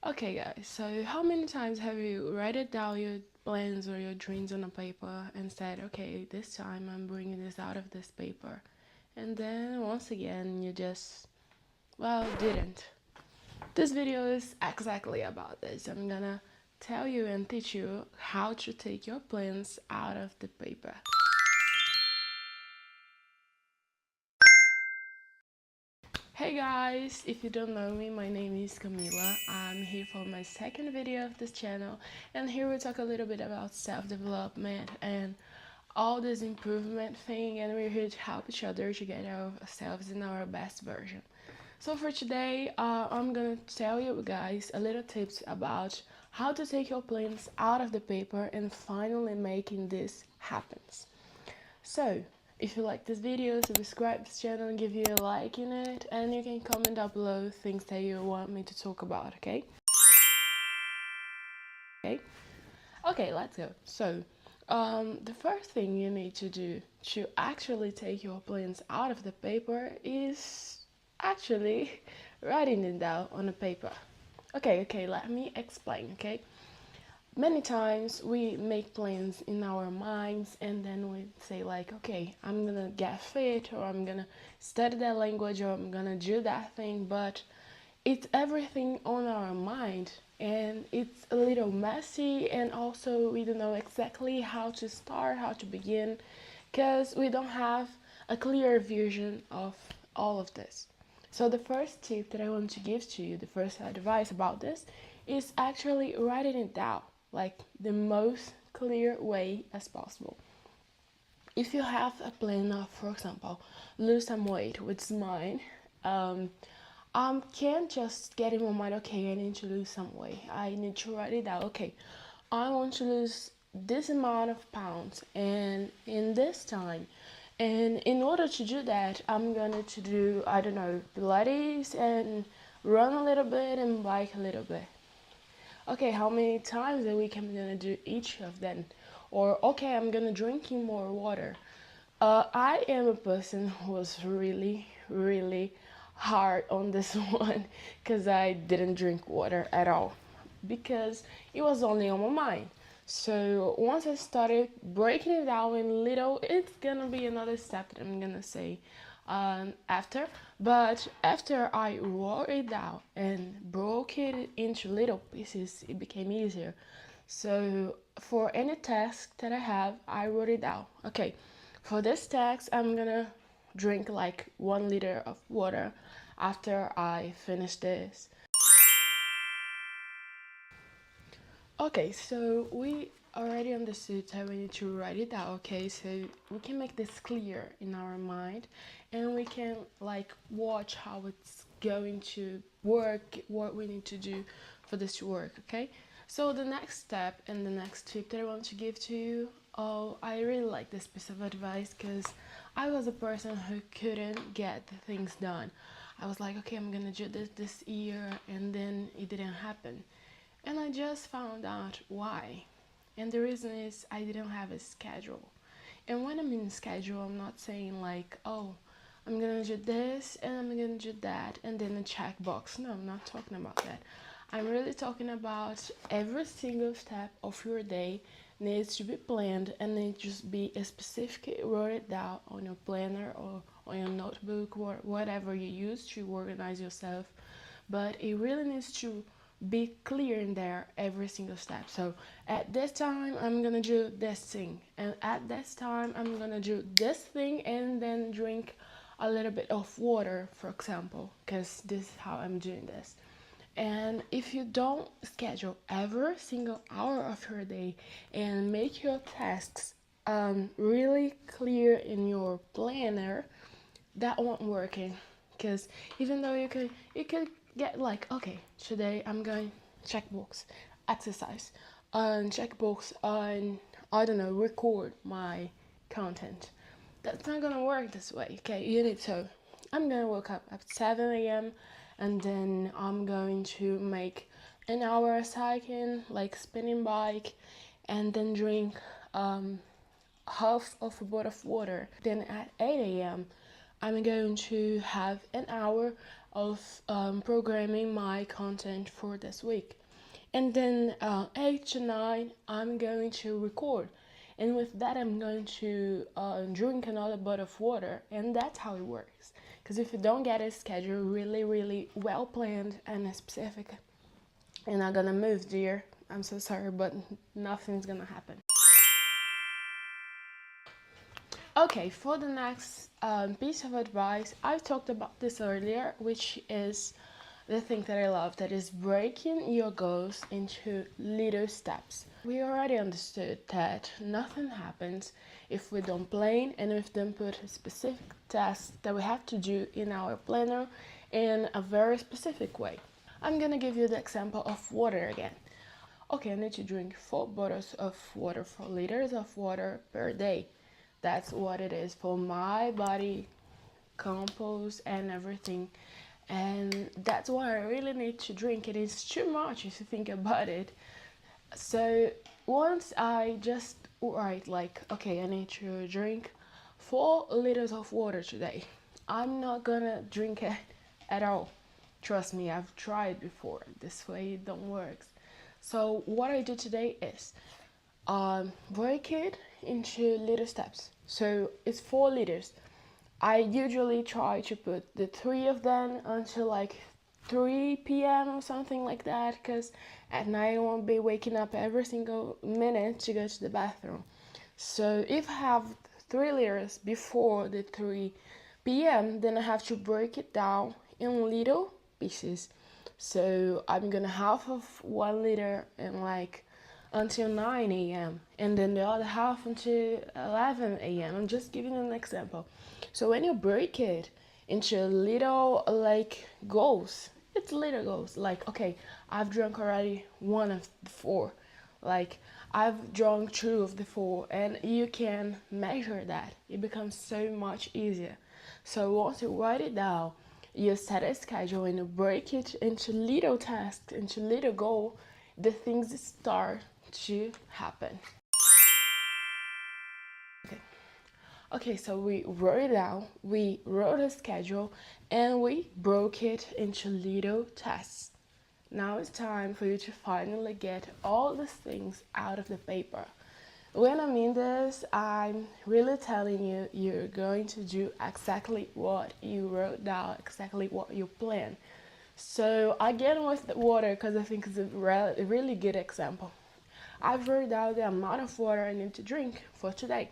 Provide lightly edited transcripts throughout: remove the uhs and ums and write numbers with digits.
Okay, guys, so how many times have you written down your plans or your dreams on a paper and said, okay, this time I'm bringing this out of this paper? And then once again, you just, well, didn't. This video is exactly about this. I'm gonna tell you and teach you how to take your plans out of the paper. Hey guys, if you don't know me, my name is Camila. I'm here for my second video of this channel, and here we talk a little bit about self-development and all this improvement thing, and we're here to help each other to get ourselves in our best version. So for today, I'm gonna tell you guys a little tips about how to take your plans out of the paper and finally making this happen. So, if you like this video, subscribe to this channel and give you a like in it, and you can comment down below things that you want me to talk about, okay? Okay, let's go. So, the first thing you need to do to actually take your plans out of the paper is actually writing it down on a paper. Okay, let me explain, okay? Many times we make plans in our minds and then we say like, okay, I'm gonna get fit, or I'm gonna study that language, or I'm gonna do that thing, but it's everything on our mind and it's a little messy, and also we don't know exactly how to start, how to begin, because we don't have a clear vision of all of this. So the first tip that I want to give to you, the first advice about this, is actually writing it down, like the most clear way as possible. If you have a plan of, for example, lose some weight, which is mine, can't just get in my mind, okay, I need to lose some weight. I need to write it down. Okay, I want to lose this amount of pounds and in this time. And in order to do that, I'm gonna to do, I don't know, Pilates and run a little bit and bike a little bit. Okay, how many times a week I'm gonna do each of them? Or okay, I'm gonna drinking more water. I am a person who was really hard on this one because I didn't drink water at all because it was only on my mind. So once I started breaking it down in little, it's gonna be another step that I'm gonna say after. But after I wrote it down and broke it into little pieces, it became easier. So for any task that I have, I wrote it down. Okay, for this task, I'm gonna drink like 1 liter of water after I finish this. Okay, so we already understood how we need to write it out, okay? So we can make this clear in our mind and we can like watch how it's going to work, what we need to do for this to work, okay? So the next step and the next tip that I want to give to you, oh, I really like this piece of advice because I was a person who couldn't get the things done. I was like, okay, I'm gonna do this year, and then it didn't happen. And I just found out why. And the reason is I didn't have a schedule. And when I mean schedule, I'm not saying like, oh, I'm gonna do this and I'm gonna do that and then a checkbox. No, I'm not talking about that. I'm really talking about every single step of your day needs to be planned and it just be specifically wrote it down on your planner or on your notebook or whatever you use to organize yourself. But it really needs to be clear in there every single step. So at this time I'm gonna do this thing, and at this time I'm gonna do this thing, and then drink a little bit of water, for example, because this is how I'm doing this. And if you don't schedule every single hour of your day and make your tasks really clear in your planner, that won't working. Because even though you could get like, okay, today I'm going checkbox exercise and checkbox on, I don't know, record my content. That's not gonna work this way. Okay, you need to, I'm gonna wake up at 7 a.m. and then I'm going to make an hour cycling, like spinning bike, and then drink half of a bottle of water. Then at 8 a.m. I'm going to have an hour of programming my content for this week. And then 8 to 9, I'm going to record. And with that, I'm going to drink another bottle of water. And that's how it works. Because if you don't get a schedule really, really well planned and specific, you're not gonna move, dear. I'm so sorry, but nothing's gonna happen. Okay, for the next piece of advice, I talked about this earlier, which is the thing that I love, that is breaking your goals into little steps. We already understood that nothing happens if we don't plan and if we don't put a specific task that we have to do in our planner in a very specific way. I'm gonna give you the example of water again. Okay, I need to drink 4 bottles of water, 4 liters of water per day. That's what it is for my body, compost and everything. And that's what I really need to drink. It is too much if you think about it. So once I just write like, okay, I need to drink 4 liters of water today. I'm not gonna drink it at all. Trust me, I've tried before. This way it don't work. So what I do today is break it into little steps. So it's 4 liters. I usually try to put the 3 of them until like 3 p.m. or something like that, because at night I won't be waking up every single minute to go to the bathroom. So if I have 3 liters before the 3 p.m., then I have to break it down in little pieces. So I'm gonna half of 1 liter in like until 9 a.m. and then the other half until 11 a.m. I'm just giving an example. So when you break it into little like goals, it's little goals. Like, okay, I've drunk already 1 of the 4. Like, I've drunk 2 of the 4, and you can measure that. It becomes so much easier. So once you write it down, you set a schedule and you break it into little tasks, into little goal, the things start to happen. Okay, so we wrote it down, we wrote a schedule, and we broke it into little tasks. Now it's time for you to finally get all these things out of the paper. When I mean this, I'm really telling you, you're going to do exactly what you wrote down, exactly what you planned. So again with the water, because I think it's a really good example. I've wrote down the amount of water I need to drink for today.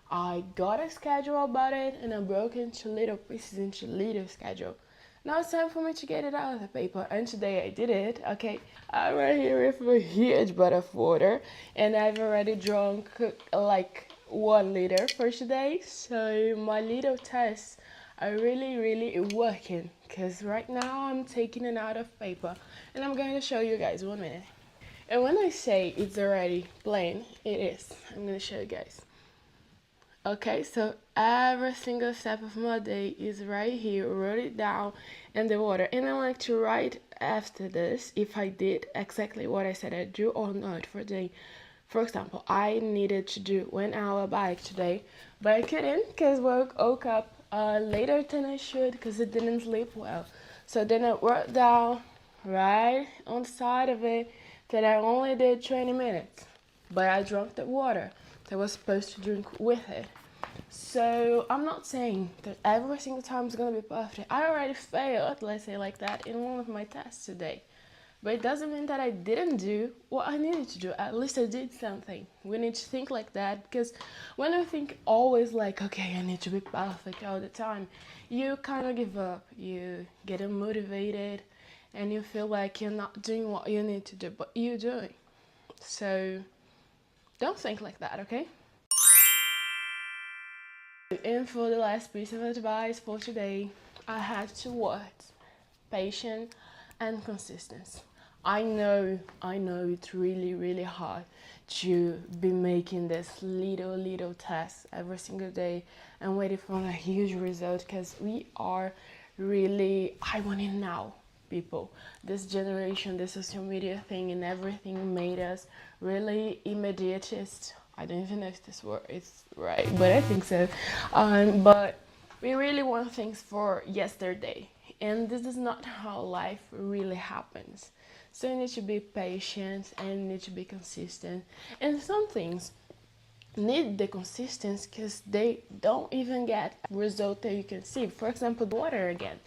I got a schedule about it and I broke into little pieces into little schedule. Now it's time for me to get it out of the paper, and today I did it. Okay, I'm right here with a huge bottle of water and I've already drunk like 1 liter for today. So my little tests are really working, because right now I'm taking it out of paper and I'm going to show you guys 1 minute. And when I say it's already plain, it is. I'm going to show you guys. Okay, so every single step of my day is right here, wrote it down in the water. And I like to write after this if I did exactly what I said I'd do or not for the day. For example, I needed to do 1 hour bike today, but I couldn't because woke up later than I should because I didn't sleep well. So then I wrote down right on the side of it that I only did 20 minutes, but I drank the water that I was supposed to drink with it. So I'm not saying that every single time is gonna be perfect. I already failed, let's say like that, in one of my tests today. But it doesn't mean that I didn't do what I needed to do. At least I did something. We need to think like that, because when we think always like, okay, I need to be perfect all the time, you kind of give up. You get unmotivated and you feel like you're not doing what you need to do, but you're doing. So don't think like that, okay? And for the last piece of advice for today, I had 2 words: patience and consistency. I know it's really hard to be making this little tasks every single day and waiting for a huge result, because we are really, I want it now, people. This generation, the social media thing and everything made us really immediatist. I don't even know if this word is right, but I think so. But we really want things for yesterday. and this is not how life really happens. So you need to be patient and you need to be consistent, and some things need the consistency because they don't even get result that you can see. For example, the water again.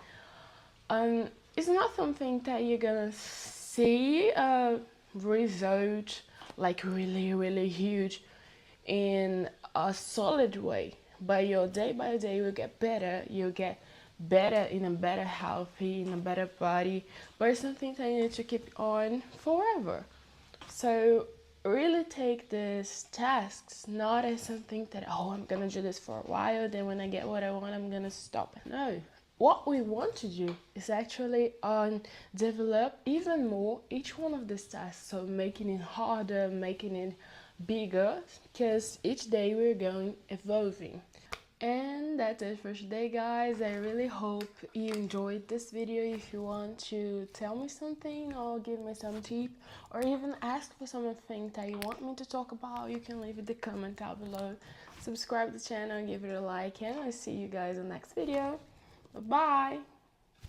It's not something that you're gonna see a result like really, really huge in a solid way. But your day by day, you will get better. You'll get better in a better healthy, in a better body. But it's something that you need to keep on forever. So really take these tasks not as something that, oh, I'm gonna do this for a while, then when I get what I want, I'm gonna stop. No. What we want to do is actually develop even more each one of these tasks. So making it harder, making it bigger, because each day we're going evolving. And that's it for today, guys. I really hope you enjoyed this video. If you want to tell me something or give me some tip or even ask for something that you want me to talk about, you can leave it the comment down below. Subscribe to the channel, give it a like, and I'll see you guys in the next video. Bye.